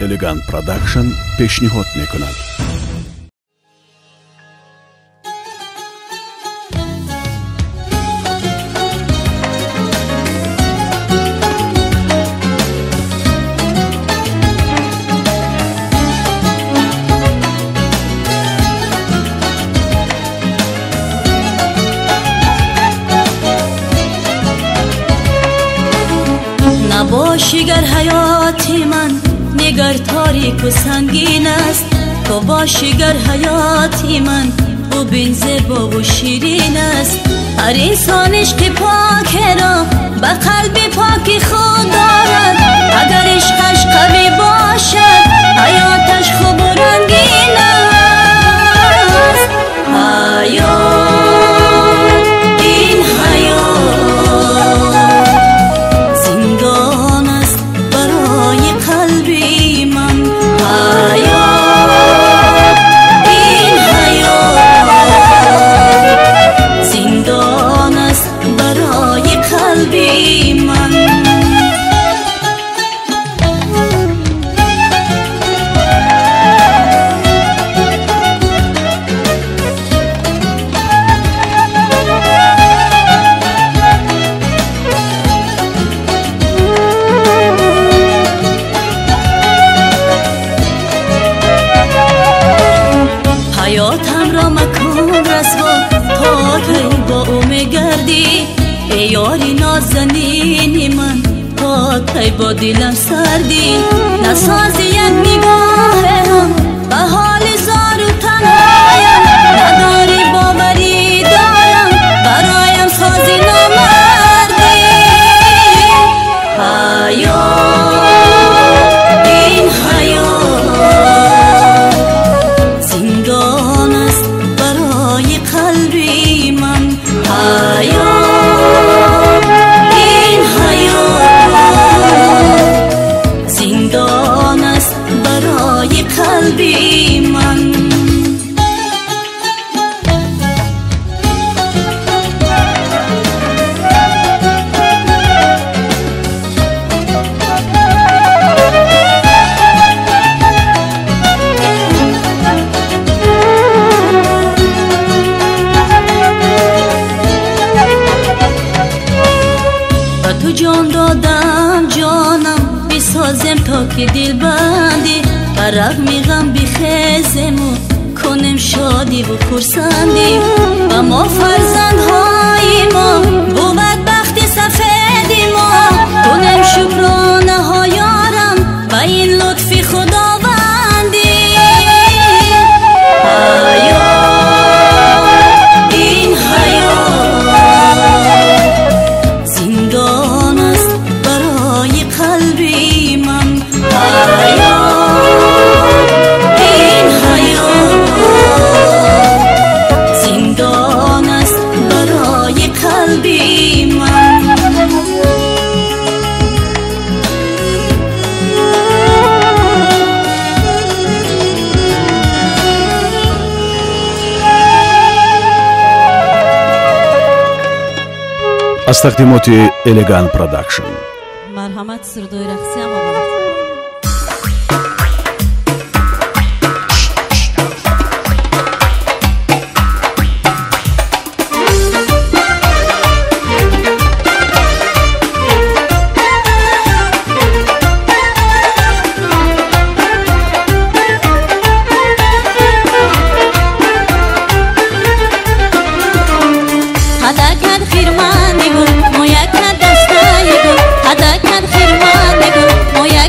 Elegant Production پیشنهاد میکند. نباشی گر حیاتی من نگر تاریک و سنگین است، تو باشی گر حیاتی من او بین زیبا و شیرین است. هر انسان عشق پاک را به قلب پاکی خود دارد، اگر عشقش قوی باشد حیاتش خوب و رنگین است. حیات این حیات زندان است برای قلبی من. حیات این حیات زندان است برای قلبی من. حیاتم را مکن رسوا تا کی با او میگردی، ای یاری نازنین من تا کی با دلم سردی. نسازی یک نگاه هم به حال زار و تنهایم، نداری باوری دارم برایم سازی نامردی. حیات این حیات زندان است برای قلبی من. حیات این حیات زندان است برای قلبی من. تو جان دادم جانم بسازم تا که دل بندی، برق میغم بخیزم و کنم شادی و خرسندی. و ما فرزندهای ما بود بخت سفیدی ما، کنم شکرانه ها یارم و این لطفی خداوندی. حیات این حیات زندان است برای قلبی من. حیات این حیات زندان است برای قلبی من. از تقدیمات Elegant Production. مرحمت سردوی رقصی هم آمد. حداکد خیرمندی گل مویکد دستای گل، حداکد خیرمندی گل مویکد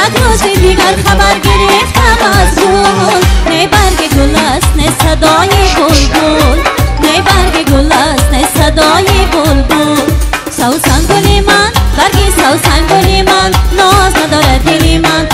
صد روز دیگر خبر گرفتم از گل نه برگ گل است نه صدای بلبل نه برگ گل است نه صدای بلبل سوسن گلی من برگی سوسن گلی من ناز نداره دلی من